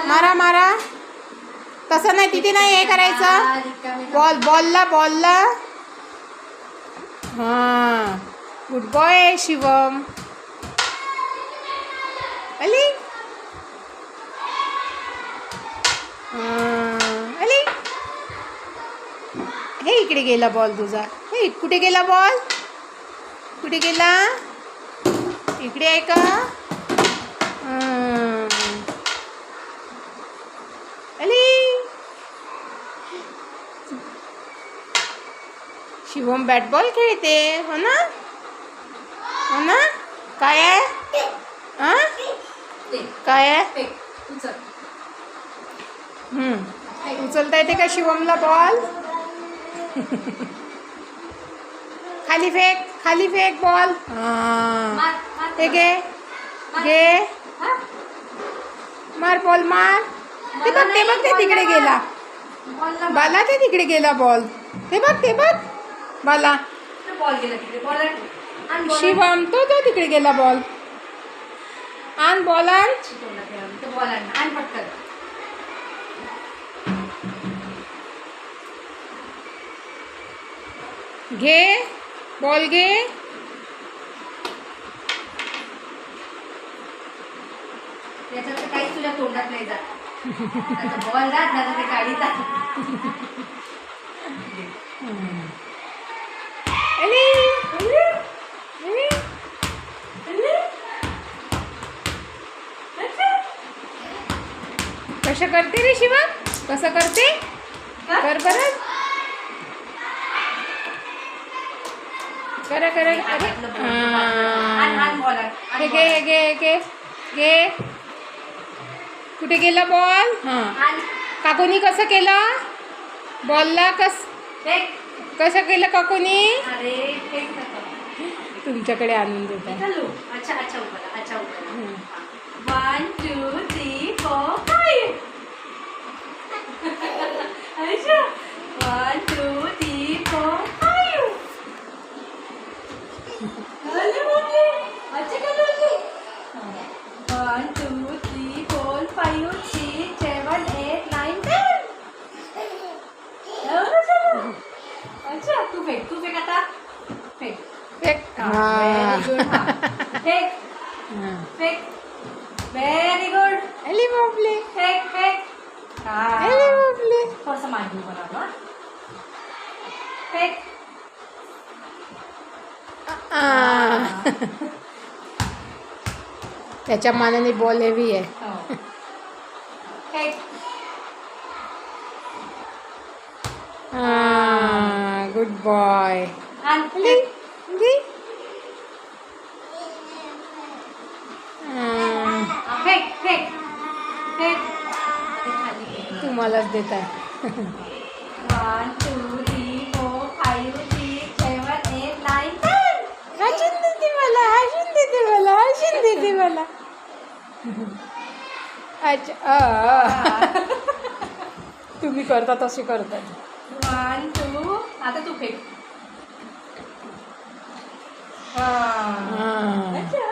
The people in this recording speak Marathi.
मारा मारा. तसं नाही, तिथे नाही हे करायचं. बॉलला. हां, गुड बॉय शिवम. अली अली, हे इकडे गेला बॉल तुझा. हे कुठे गेला बॉल? कुठे गेला? इकडे आहे का? अली, शिवम बॅट बॉल खेळते. हो ना? हो ना? काय आहे? काय आहे? उचलता येते का शिवमला बॉल? खाली फेक बॉल. हे घे मार बॉल मार. ते बघ ते तिकडे गेला. बाला ते तिकडे गेला बॉल. ते बघ बाला. शिवम तो तिकडे गेला बॉल. आण बॉल आण. घे बॉल घे. त्याच्यात काहीच तुझ्या तोंडात नाही जात. बॉल जात ना ते गाडी जात. कसं करते रे शिवम? कसं करते? कर बरं. कर. घे. कुठे गेला बॉल? काकूनी कसं केलं बॉलला? कसं केलं काकूनी? तुमच्याकडे आणून देतात. अच्छा. 1 2 3 4 5. अच्छा. 1 2 3 4 5. अरे बापरे. अच्छा काय बोलली? 1 2 3 4 5 6 7 8 9 10. अच्छा तू फेक आता. Fake. Fake. Very good. Ali बापले. फेक. अली बापले. थोडंसं मागे बनवलं. फेक. त्याच्या मानाने बॉल हेवी आहे. फेक. Good boy. फेक. तुम्हालाच देत आहे. 1 2 3 4 5 6 7 8 9 10. हसून देते मला. अच्छा. तुम्ही करता तसे करतात. 1 2. आता तू फेक. अच्छा.